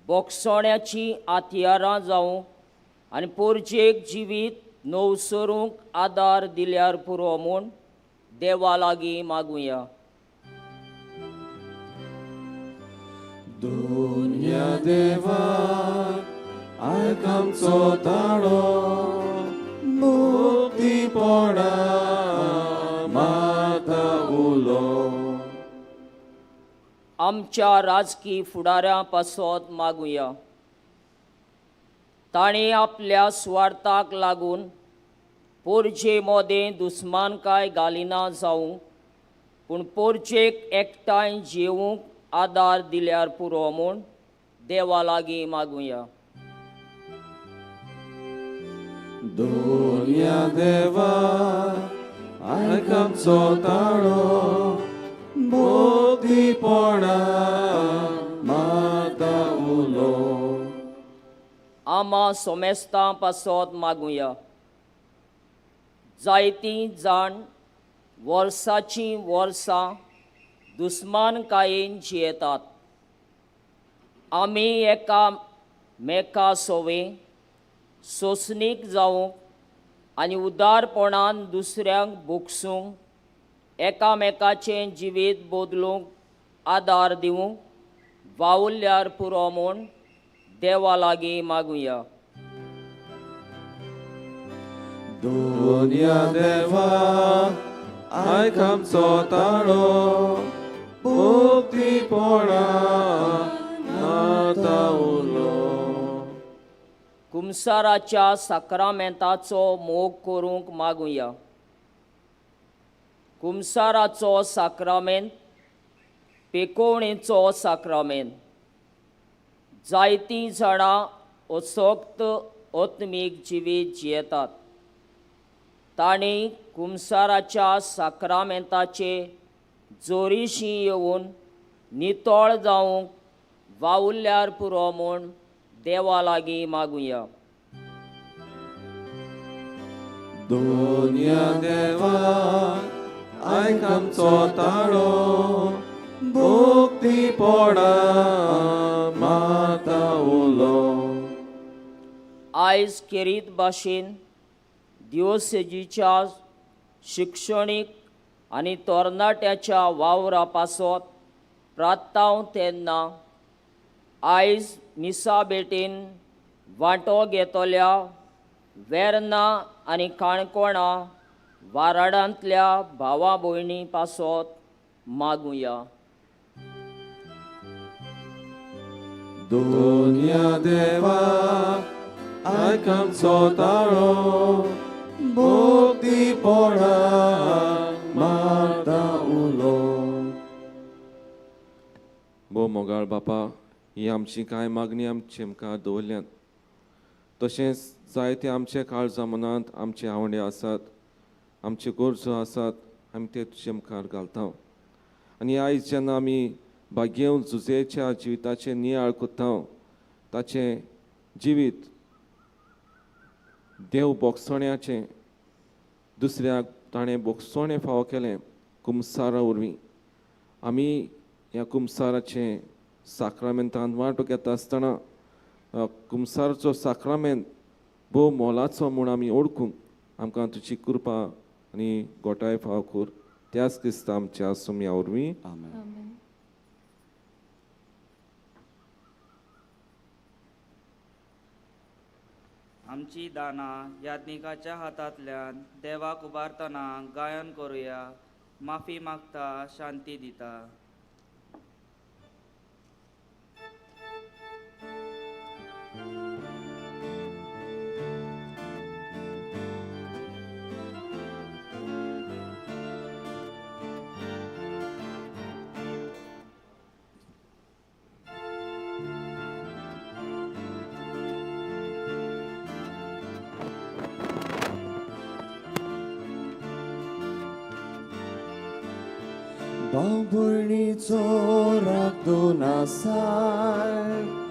बोगसोण्याची हातयारां जावं आनी पोरजेक जिवीत नवसरूंक आदार दिल्यार पुरो म्हूण देवा लागीं मागुया. दुनिया देवा आयक आमचो ताळो मुक्तीपणा माता उलो. आमच्या राजकी फुडाऱ्यां पासत मागुया. ताणें आपल्या स्वार्थाक लागून पोरजे मोदें दुस्मानकाय घालिना जावं पूण पोरजेक एकठांय जेवूंक आदार दिल्यार पुरो म्हूण देवा लागीं मागुया. दुनिया देवा आयक आमचो ताळो मुक्तीपणा माता उलो. आमा सोमेस्तां पासत मागुया. जायतीं जाण वर्सांचीं वर्सां दुस्मानकायेन जियेतात. आमी एका मेका सोवे सोंसणीक जावंक आनी उदारपणान दुसऱ्यांक भोगसूंक एकामेकाचें जिवीत बदलूंक आदार दिवंक वावुरल्यार पुरो म्हूण देवा लागीं मागुया. दुनिया देवा आयक आमचो ताळो मुक्तीपणा माता उलो. कुमसाराच्या साक्रामेंताचो मोग करूंक मागुया. कुमसाराचो साक्रामेंत पेकोवणेचो साक्रामेंत. जायतीं जाणां असोक्त आत्मीक जिवीत जियेतात. तांणी कुमसाराच्या साक्रामेंताचे जोरीशीं येवन नितळ जावंक वावुरल्यार पुरो म्हूण देवा लागीं मागुया. दुनिया देवा आयक आमचो ताळो मुक्तीपणा माता उलो. आयज खेरीत भाशेन दिवसेजीच्या शिक्षणीक आनी तरणाट्याच्या वावरा पासत प्रार्थाव तेन्ना आयज मिसा बेटेन वांटो घेतल्या वेर्ना आनी काणकोणा वाराडांतल्या भावा भयणी पासत मागुया. दुनिया देवा आयक आमचो ताळो मुक्तीपणा माता उलो. भोव मोगाळ बापा, ही आमची कांय मागणी आमचे मुखार दवरल्यात. तशेंच जायते आमचे काळजा मनांत आमचे आवडे आसात, आमच्यो गरजो आसात, आमी ते तुजे मुखार घालता. आनी आयज जेन्ना आमी भाग्येव झुजेच्या जिविताचें नियाळ कोत्ता, ताचें जिवीत देव बोगसोण्याचें दुसऱ्याक ताणें बोगसोणें फावो केलें कुमसारा वरवीं. आमी ह्या कुमसाराचें साक्रामेंतांत वांटो घेता आसतना कुमसाराचो साक्रामेंत भोव मोलाचो म्हूण आमी ओळखूंक आमकां तुजी कृपा आनी गोठाय फाव कर. त्याच क्रिस्ता आमच्या सुमया वरवीं आमेन. आमची दानां याज्ञिकाच्या हातांतल्यान देवाक उबारतना गायन करुया. माफी मागता, शांती दिता. भाव भयणीचो राग दोन आसात,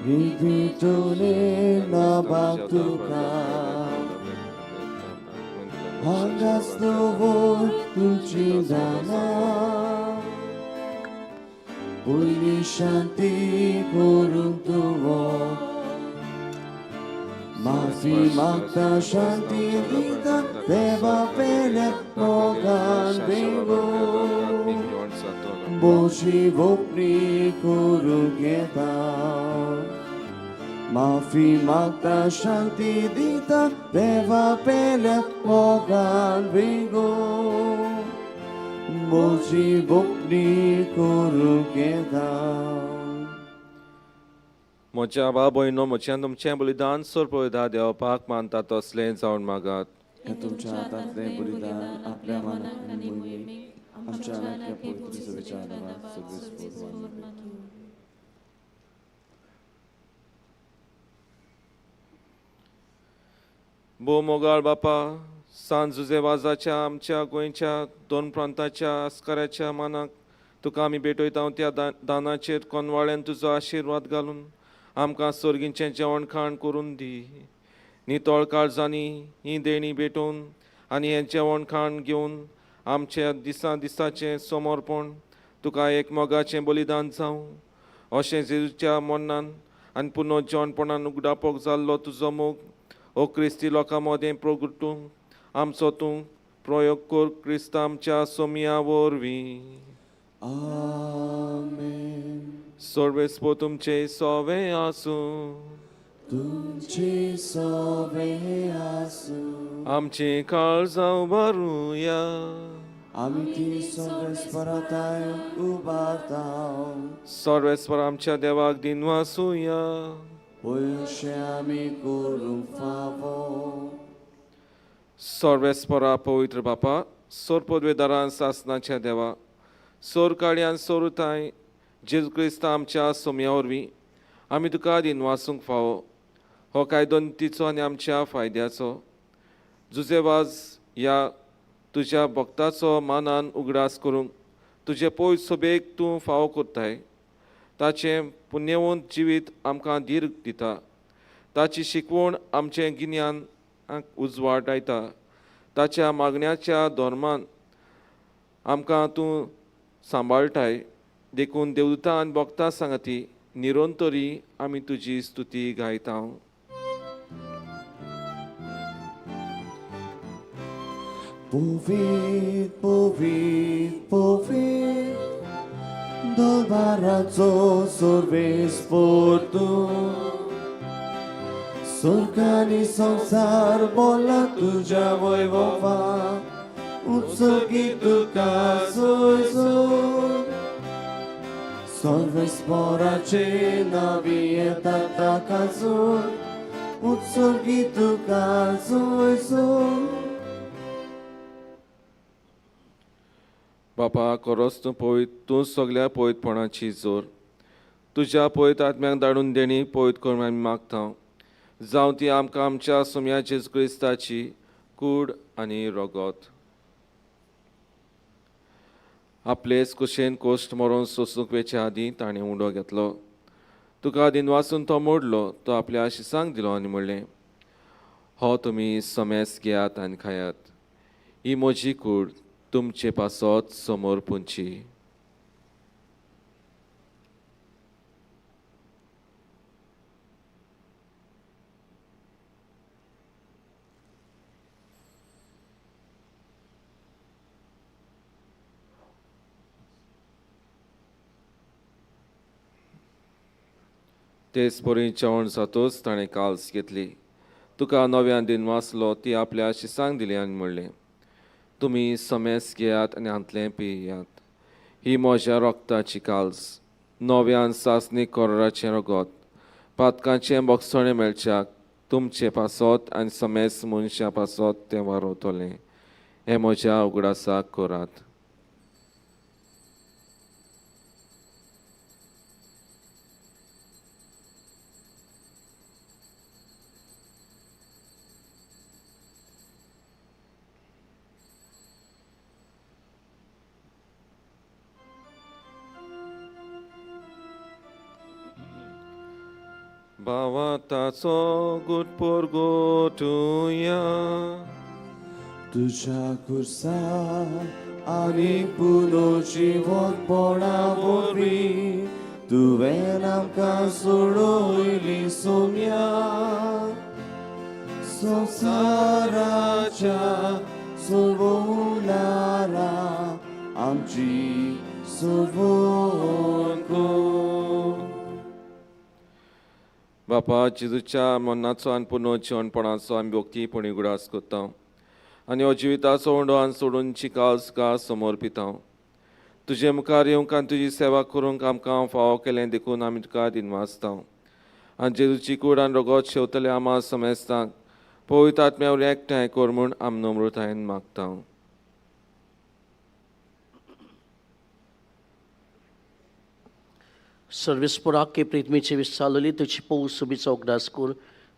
ही भिटोले नाबाक तुका Hangas dovor तुझी दाना Puli shanti kuru tuvo Mafi magta shanti vita Deva pele mogan bingo Boshi vopni kuru geta Mafi magta shanti dita Deva pele mogan bingo Boshi vopni kuru geta म्हज्या बा भयणो म्हज्यान तुमचें बलिदान सोरपयता देवपाक मानता तसलें जावन मागात हे तुमच्या हातांतले बलिदान आपल्या मनाक आनी मोहिमेक आमच्या लायक्या पवित्र विचारांत सगळे भोव मोगाळ बापा सांज वाजाच्या आमच्या गोंयच्या दोन प्रांताच्या आस्काऱ्याच्या मानाक तुका आमी भेटयता त्या दानाचेर कोनवाळ्यान तुजो आशिर्वाद घालून आमकां सर्गींचें जेवण खाण करून दी नितळ काळजांनी ही देणी भेटोवन आनी हें जेवण खाण घेवन आमच्या दिसाचें समर्पण तुका एक मोगाचें बलिदान जावं अशें जेजूच्या मनान आनी पुनर्जवणपणान उगडापक जाल्लो तुजो मोग हो क्रिस्ती लोकां मदें प्रगटूंक आमचो तूं प्रयोग कर क्रिस्त आमच्या सोमिया वरवीं आमेन सर्वेस्पो तुमचे सोवे आसूं तुमचे सोवे आसूं आमची काळजां उबारुया आमी ती सर्वेस्पराताय उबारताव सर्वेस्पर आमच्या देवाक दिन वासुया पयशे आमी करूंक फावो सर्वेस्परा पवित्र बापा सोर पदवेदारां सासनाच्या देवा सोर काळ्यान सोरुताय जेजू क्रिस्त आमच्या सोम्या वरवीं आमी तुका दिन वासूंक फावो हो कायदो नितीचो आनी आमच्या फायद्याचो जुजे वाज ह्या तुज्या भक्ताचो मानान उगडास करूंक तुजे पयस सोबेक तूं फावो करताय ताचें पुण्यवंत जिवीत आमकां दीर्घ दिता ताची शिकवण आमचें गिन्यान उजवाड आयता ताच्या मागण्याच्या धर्मान आमकां तूं सांबाळटाय देखून देवदूतां आनी भक्तां सांगाती निरंतरी आमी तुजी स्तुती गायता Povit, povit, povit Dolbarazo sorves portu Sorcani संसार बोला तुझ्या वैभवा उत्सर्गी तुका सोयसो सर्वेस्पराचे नावी येतात ताकासून उत्सर्गी तुका सोयसो बापा खरोच तूं पळयत तूं सगल्या पळयतपणाची जोर तुज्या पळयत आत्म्याक धाडून देणी पळयत करून आमी मागता जावं ती आमकां आमच्या सोम्या जेजू क्रिस्ताची कूड आनी रगत आपलेच कुशेन कोश्ट मरोन सोंसूंक वेचे आदीं ताणें उंडो घेतलो तुका दिन वाचून तो मोडलो तो आपल्या शिसांक दिलो आनी म्हणलें हो तुमी सोमेस घेयात आनी खायात ही म्हजी कूड तुमचे पासत समोर पुंची तेच बरी जेवण जातोच ताणें काल्स घेतली तुका नव्यान दिन वाचलो ती आपल्या शिसांक दिली आनी म्हणलें तुमी समेस घेयात आनी हांतलें पियात ही म्हज्या रोगताची काल्स नव्यान सासणी कोराचें रगत पातकांचें बोगसणें मेळच्याक तुमचे पासत आनी समेस मनशा पासत तें वारोवतलें हें म्हज्या उगडासाक करात भावा ताचो गुटपोर गोठुया तुझ्या खुर्सा आनी पुनोजीवनपणा वरवीं तुवें आमकां सोडोयली सोम्या संवसाराच्या सोडवणारा आमची सोडवण कर. बापा जेजूच्या मरणाचो आनी पुनर्जीवनपणाचो आमी भोक्तीपणी उगडास करता आनी हो जिविताचो ओंडोवान सोडून चिकास समर्पिता. तुजे मुखार येवंक आनी तुजी सेवा करूंक आमकां फावो केलें देखून आमी तुका दिनवासता. आनी जेजूची कूड आनी रगत शेवतले आमा समेस्तांक पवित्र आत्म्यावर एकठांय कर म्हूण आमी नम्रतायेन मागता. सर्वेस्पराक के प्रितमेची विस्तारलेली तुझी पौस सुबीचा उगडास कर.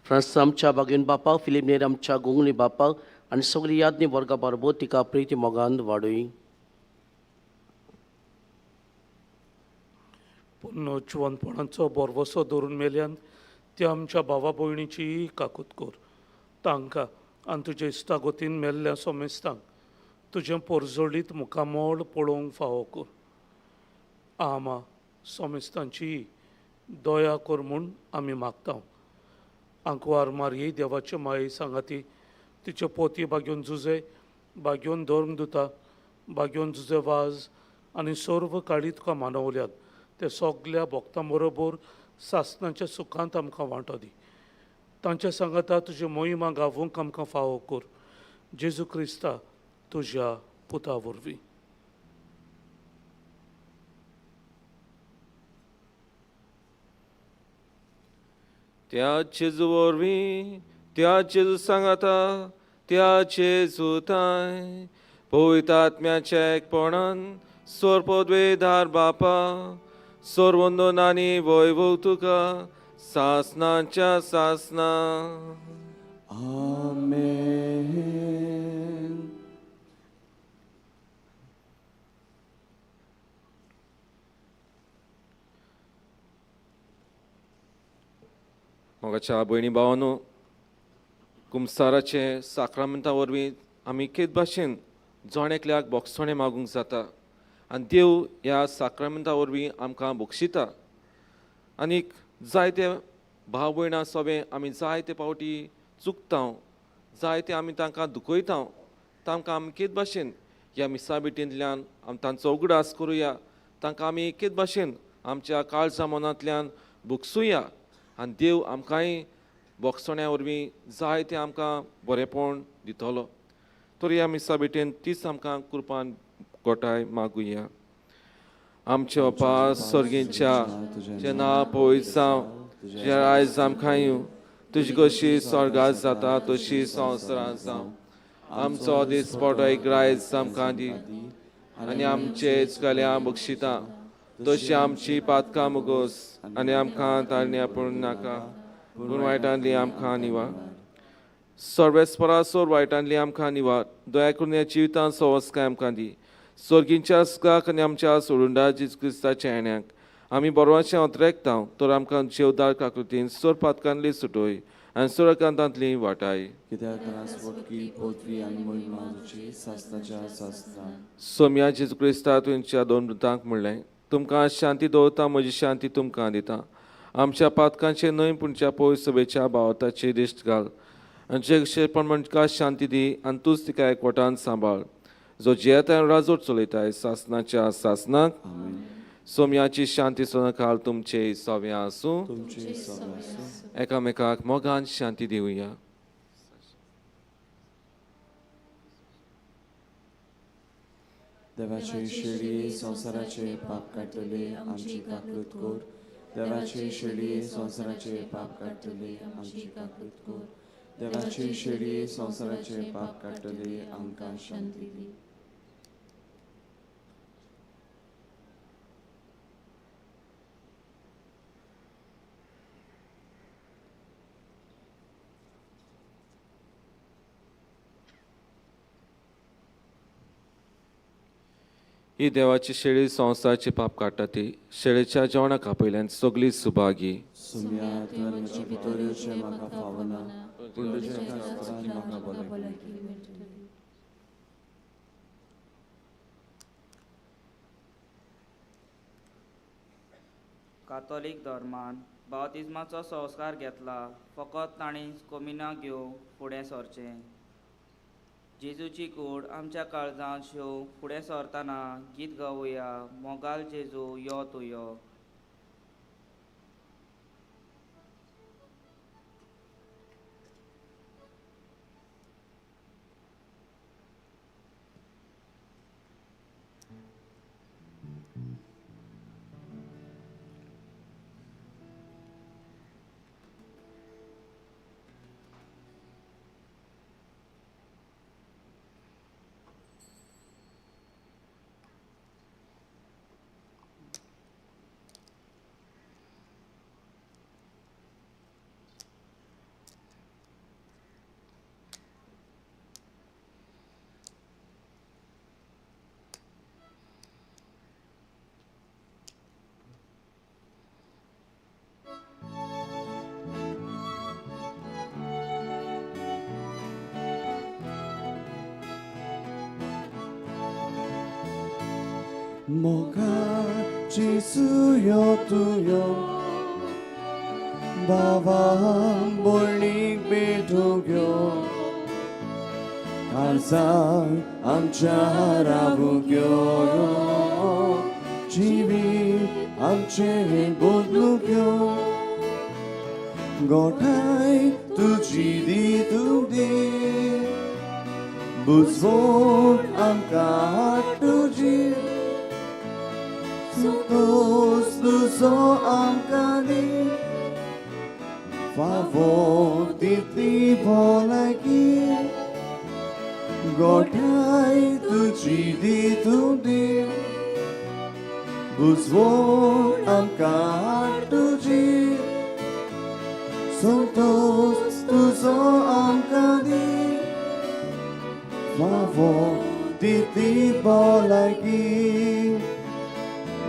फ्रांस आमच्या बागेन बापा फिलिप नेर आमच्या गोंगली बापा आनी सगळी यादनी वर्गा बारबो तिका प्रिती मोगान वाडय. पुनर्जीवनपणाचो बोरवोसो धरून मेल्यान त्या आमच्या भावा भयणीची काकूत कर. तांकां आनी तुजे इश्टागोतीन मेल्ल्या सोमेस्तांक तुजें पोरजोडीत मुखामोळ पळोवंक फावो कर. आमा सोमेस्तांची दया कर म्हूण आमी मागता. आंकवार मारये देवाचे माये सांगाती तिचे पोती बागेवन झुजे बागेवन धर्मदुता बागेवन झुजे वाज आनी सर्व काळी तुका मानवल्यात ते सगल्या भक्तां बरोबर सासणाच्या सुखांत आमकां वांटो दी. तांच्या सांगाता तुजी मोहिमा गावूंक आमकां फावो कर. जेजू क्रिस्ता तुज्या पुता वरवीं. त्या जेजू वरवीं त्या जेजू सांगाता त्या जेजू ताय पवित्र आत्म्याच्या एकपणान सोरपोद्वेदार बापा सोरवंदन आनी वैभव तुका सासनाच्या सासना. आमेन. मोगाच्या भयणी भावांनो, कुमसाराचे साक्रामेंता वरवीं आमी केद भाशेन जण एकल्याक बोगसोणें मागूंक जाता आनी देव ह्या साक्रामेंता वरवीं आमकां बक्षिता. आनीक जायते भाव भयणां सोबे आमी जायते पावटी चुकता, जायते आमी तांकां दुखयता. तांकां आमी केद भाशेन ह्या मिसा भेटींतल्यान आमी तांचो उगडास करुया, तांकां आमी केद भाशेन आमच्या काळजा मनांतल्यान बुकसुया आनी देव आमकांय बोगसोण्या वरवीं जायते आमकां बरेंपण दितलो. तर ह्या मिसा भेटेन तीच आमकां कृपान गोठाय मागुया. आमचे बापा सर्गेच्या जें नांव पवित्र जावं, जें आयज आमकां येवं, तुजी कशी स्वर्गांत जाता तशी संवसारांत जावं. आमचो दिसपटो एक आयज आमकां दी आनी आमचे चुकल्या बक्षिता तशी आमची पातकां मुगोस आनी आमकां तारण्या पडूं नाका पूण वायटांतली आमकां निवार. सर्वेस्परासोर वायटांतली आमकां निवार. दया करून ह्या जिवितांत सवस्काय आमकां दी. स्वर्गींच्या सुखाक आनी आमच्या सोडूंडा जेजू क्रिस्ताच्या येण्याक आमी बरोवचें ओतरेकता. तर आमकां जेवदार काकृतीन सोर पातकांतली सुटोय आनी सुरकांतांतली वाटाय. कित्याक नासवटकी पोतवी आनी मोहिमा तुजी सासनाच्या सासना. सोम्या जेजू क्रिस्ता तुमच्या दोन मृतांक म्हणलें, तुमकां शांती दवरता, म्हजी शांती तुमकां दिता. आमच्या पातकांचे न्हय पुणच्या पवित्र सभेच्या भावताची दिश्ट घाल आनी जगशेपण म्हणका शांती दी आनी तूंच तिका एकवटान सांबाळ. जो जियेता राजोर चलयताय सासनाच्या सासनाक. सोम्याची शांती सदांकाळ तुमचे सोव्या आसूं. एकामेकाक मोगान शांती दिवया. देवाचे शेळये संवसाराचे पाप काडटले आमची काकूत कर. देवाचे शेळये संवसाराचे पाप काडटले आमची काकूत कर. देवाचे शेळये संवसाराचे पाप काडटले आमकां शांती दी. ही देवाची शेळी संवसाराचे पाप काडटा ती शेळेच्या जेवणाक आपयल्यान सगळी सुभागी. सुम्या तुवें म्हज्या भितर येवचें म्हाका फावना, पूण तुज्या कातरान म्हाका भलायकी मेळटली. कातोलीक धर्मान बावतिजमाचो संस्कार घेतला फकत तांणी कोमिना घेवंक फुडें सरचें. जेजूची कूड आमच्या काळजांत शेव फुडें सरतना गीत गावुया मोगाल जेजू यो तूं यो. Moga Jesuyo tuyo Bawang bolnik betugyo Karsang amcha rabugyo Jivi amche bodlugyo Gotai tuji di tugdi Buzvor amka tuji Sus luso amkani Favor titli bolagi Gotai tuji di tudi Buzvor amka tuji Santos luso amkani Favor titli bolagi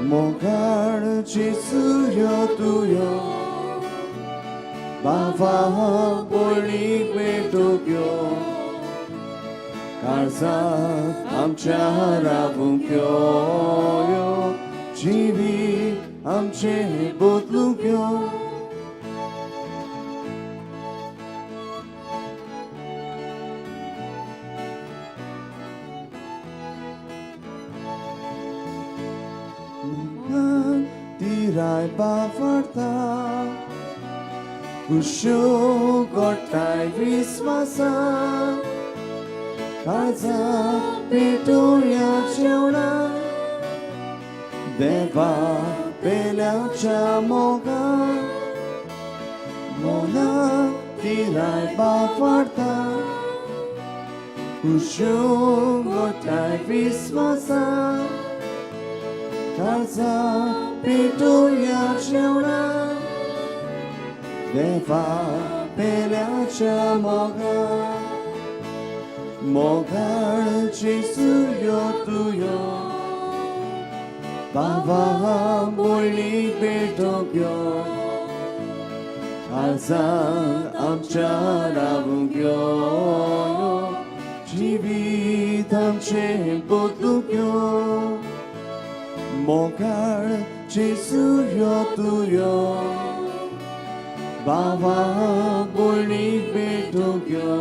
Mogar Jesuyo tuyo Bava bolnik betugyo Karza amcha rabungyo Jivi amche botlugyo Tirai bavarta Kusho gotai vismasa Kaza petoria cheuna Deva pelaucha moga Mona tirai bavarta Kusho gotai vismasa Kaza petoria cheuna Deva pelaucha moga Mogar Jesuyo tuyo Bava bolnik betugyo Kalzang amcha rabungyo Jivit amche botlugyo Mogar Jesuyo tuyo Bava bolnik betugyo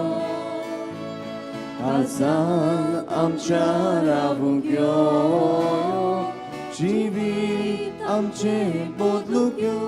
Kalzang amcha rabungyo Jivit amche botlugyo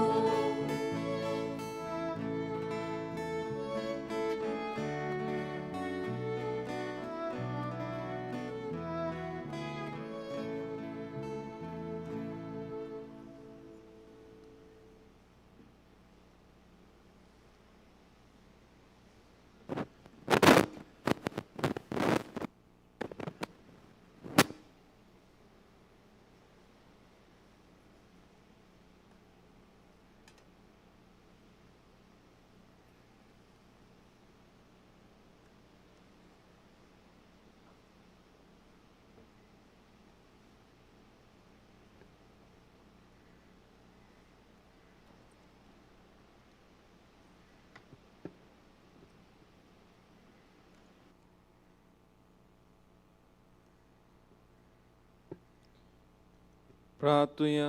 प्रार्थुया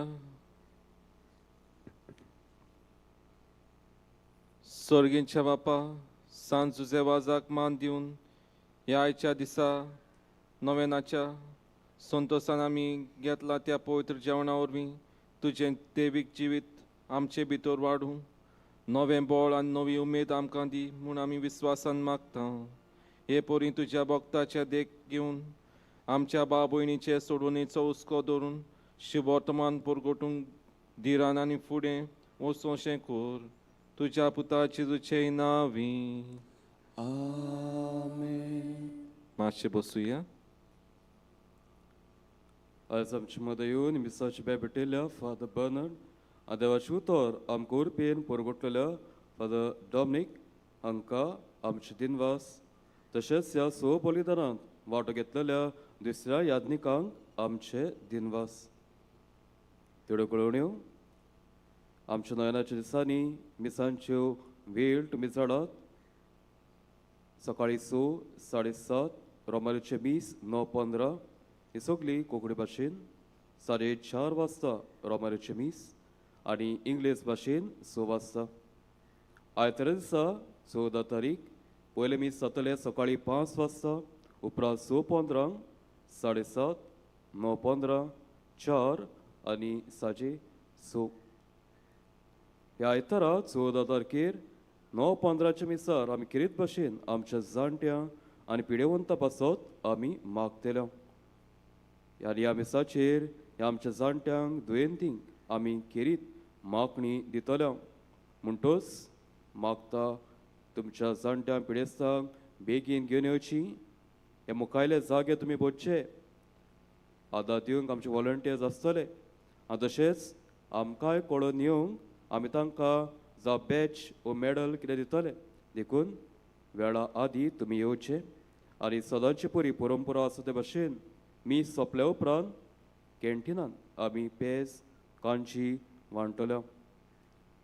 सर्गींच्या बापा सांज तुझे वाजाक मान दिवन ह्या आयच्या दिसा नोवेनाच्या संतोषान आमी घेतला त्या पवित्र जेवणा वरवीं तुजें देवीक जिवीत आमचे भितर वाडूं नवें बळ आनी नवी उमेद आमकां दी म्हूण आमी विस्वासान मागता हे पोरी तुज्या भक्ताचे देख घेवन आमच्या बा भयणीचे सोडवणेचो हुस्को धरून शुभवर्तमान परगटूंक धिरान आनी फुडें वचोशें कर तुज्या पुता जेजूचे नांवी आमेन. मातशें बसुया. आयज आमचे मदें येवन मिसाचे बे भेटयल्या फादर बर्नर्ड आनी देवाचे उतर आमकां उरपेन परगटलेल्या फादर डॉमिनीक हांकां आमचे दिनवास तशेंच ह्या स बलिदानांत वांटो घेतलेल्या दुसऱ्या याज्ञिकांक आमचे दिनवास. थोड्यो कळवण्यो. आमच्या नयनाच्या दिसांनी मिसांच्यो वेळ तुमी जाणात. सकाळी 6:7 रोमालेचे मीस 9:15 ही सगळी कोंकणी भाशेन 4:30 वाजता रोमालेचे मीस आनी इंग्लीश भाशेन 6 वाजता. आयतारा दिसा 14 तारीख पयले मीस जातले सकाळी 5 वाजता उपरांत 6:15 7:30 9:15 4 आनी सांजे 6. ह्या आयतारा 14 तारखेर 9:15 मिसार आमी किरीत भाशेन आमच्या जाणट्यांक आनी पिडेवंतां पासत आमी मागतल्या. ह्या मिसाचेर ह्या आमच्या जाणट्यांक दुयेंतींक आमी किरीत मागणी दितल्या. म्हणटच मागता तुमच्या जाणट्यांक पिडेस्तांक बेगीन घेवन येवची. हे मुखायले जागे तुमी भरचे. आदार दिवंक आमचे वॉलंटियर्स आसतले आनी तशेंच आमकांय कळोवन येवंक आमी तांकां जावं बॅच वो मॅडल कितें दितले देखून वेळा आदीं तुमी येवचे. आनी सदांची परी परंपरा आसा ते भाशेन मीस सोंपल्या उपरांत कॅन्टिनान आमी पेज कांजी वांटल्या.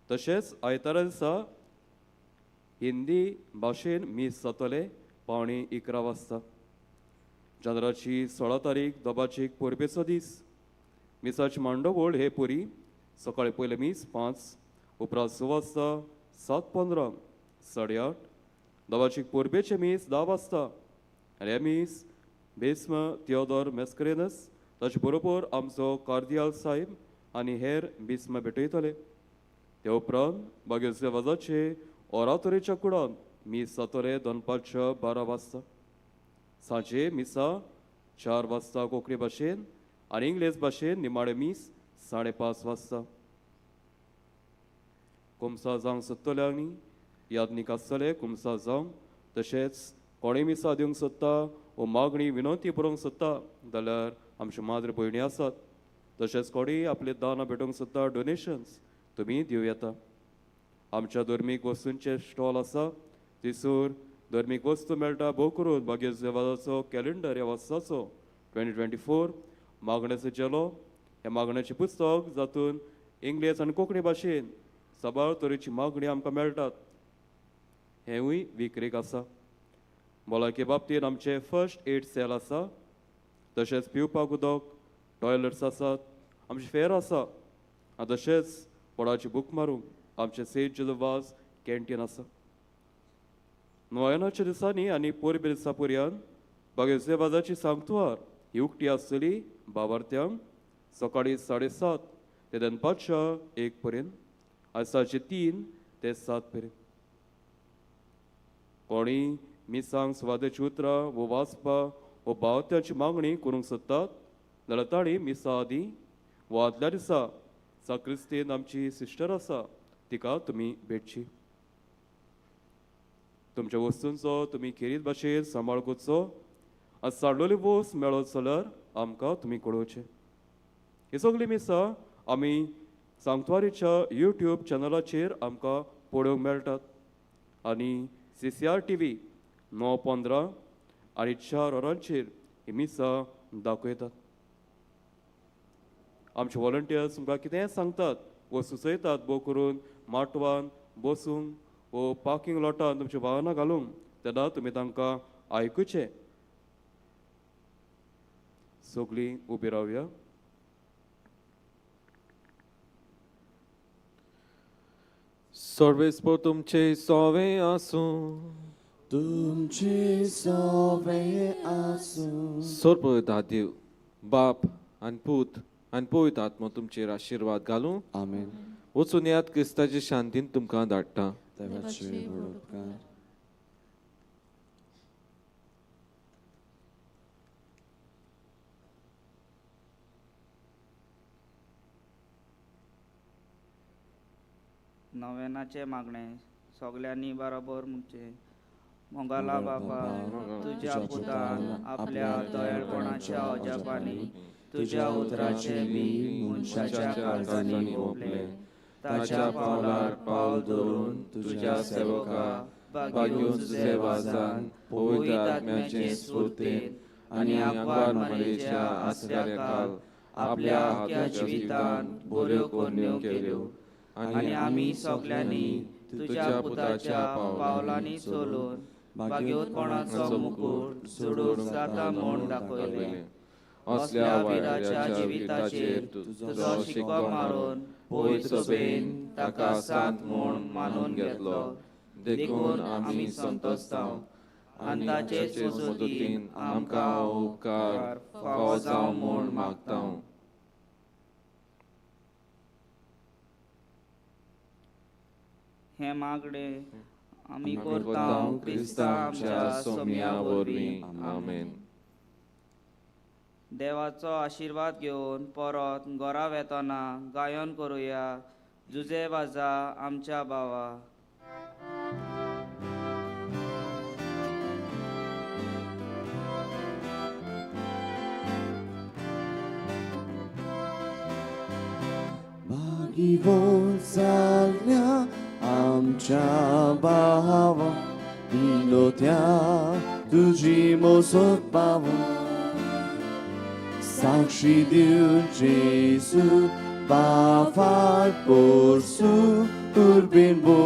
तशेंच आयतारा दिसा हिंदी भाशेन मीस जातले 11:15 वाजता. जनवराची 16 तारीख दोबाचीक परबेचो दीस. मिसाची मांडवळ हे पुरी सकाळी पयले मीस 5 उपरांत 6 वाजता 7:15 8:30 दोबाचीक परबेचे मीस 10 वाजता आनी हे मीस बेस्म थियोदोर मेस्करेनस ताचे बरोबर आमचो कार्दियाल साहेब आनी हेर बिस्म भेटयतले. ते उपरांत बागेचे वाजाचे ओरातोरेच्या कुडांत मीस जातले दनपारच्या 12 वाजता. सांजे मिसा 4 वाजता कोंकणी भाशेन आनी इंग्लीश भाशेन निमाणे मीस 5:30 वाजता. कुमसा जावंक सोदतल्यांनी याज्ञीक आसतले कुमसा जावंक. तशेंच कोणें मिसा दिवंक सोदता वो मागणी विनंती बरोवंक सोदता जाल्यार आमच्यो माद्र भयणी आसात. तशेंच कोणें आपले दानां भेटोवंक सोदता डोनेशन्स तुमी दिवं येता. आमच्या धर्मीक वस्तूंचे स्टॉल आसा. थिसूर धर्मीक वस्तू मेळटा. भोव करून बागेज देवाचो कॅलेंडर ह्या वर्साचो 2024 मागण्याचो जेलो हे मागण्याचें पुस्तक जातून इंग्लीश आनी कोंकणी भाशेन सबाळ तरेची मागणी आमकां मेळटात. हेंवूय विक्रेक आसा. भलायके बाबतींत आमचे फर्स्ट एड सेल आसा. तशेंच पिवपाक उदक टॉयलेट्स आसात. आमचे फेर आसा आनी तशेंच पोडाची बूक मारूंक आमचे सेंट जोसेफ कॅन्टीन आसा. नोयनाच्या दिसांनी आनी परबे दिसा पर्यंत बागेचे वाजाची सांगतुवार ही उक्ती आसतली बावार्थ्यांक सकाळी 7:30 ते दनपारच्या 1 पर्यंत आनी सांजे 3 ते 7 पर्यंत. कोणीय मिसांक सुवातेची उतरां वो वाचपा वो बावत्याची मागणी करूंक सोदतात जाल्यार तांणी मिसा आदीं वो आदल्या दिसा साक्रिस्तीन आमची सिस्टर आसा तिका तुमी भेटची. तुमच्या वस्तूंचो तुमी खेरीत भाशेन सांबाळ करचो आनी साडलोली वस्त मेळत जाल्यार आमकां तुमी कळोवचें. ही सगळी मिसां आमी सांगतवारीच्या यूट्यूब चॅनलाचेर आमकां पळोवंक मेळटात आनी CCR TV 9:15 आनी 4 वरांचेर ही मिसां दाखयतात. आमचे वॉलंटियर्स तुमकां कितेंय सांगतात वो सुचयतात भोव करून माटवान बसूंक वो पार्किंग लॉटान तुमची वाहनां घालूंक तेन्ना तुमी तांकां आयकुचें. सगळीं उबी रावया. सर्वेस्पर तुमचे सोवे आसूं तुमचे सोवे आसूं सोरपळता देव बाप आनी पूत आनी पवित्र आत्मा तुमचेर आशिर्वाद घालूं आमेन. वचून यात क्रिस्ताचे शांतीन तुमकां धाडटा देवाचे व्हड उपकार. नव्यानाचे मागणे सगळ्यांनी बरोबर म्हणचे मोगाला बाबा तुझ्या पुतान आपल्या दयाळपणाच्या अजापांनी तुझ्या उतराचे बी मनशाच्या काळजांनी ओपले ताच्या पावलार पावल दवरून तुझ्या सेवका बाग्यून तुझे वाजान पवित्र आत्म्याचे स्फूर्तेन आनी आग्वार मारेच्या आसऱ्याकाल आपल्या आख्या जिवितान बऱ्यो कोन्यो केल्यो आनी आमी सगळ्यांनी तुझ्या पुताच्या पावलांनी चलून भाग्योत्पणाचो मुकुट सोडून जाता म्हूण दाखयले असल्या विराच्या जिविताचेर तुजो शिको मारून पवित्र सभेन ताका सांत म्हूण मानून घेतलो देखून आमी संतोस्तांव आनी ताचेच मजतीन आमकां हो उपकार फावो जावं म्हूण मागतां. हे मागणे आमी करता क्रिस्ता आमच्या सोम्या वरवीं. आमेन. देवाचो आशिर्वाद घेवन परत घरा वेतना गायन करुया जुजे वाजा आमच्या भावा. भागिवोन जाल्ल्या आमच्या भावा विनोत्या तुझी मोसोत पावून साक्षी दिवन जेजू बाफार पोरसू उर्बेन बो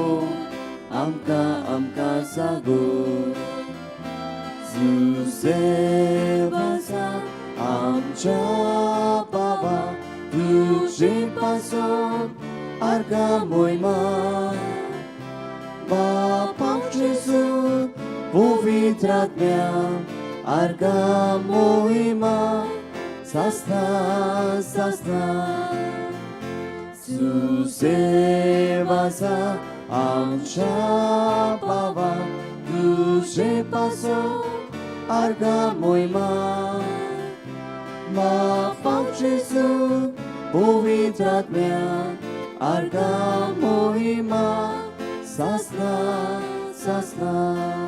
आमकां जागो जुजे वाजा आमच्या बाबा तुझे पासून आर्गा मोयमा बापाक जेजू पवित्र आत्म्या आर्गा मोहिमा सासना सासना तुझे वाजा आमच्या बाबा तुझे पासून आर्गा मोहिमा बापाक जेजू पवित्र आत्म्या आर्गा मोहिमा सासना सासना.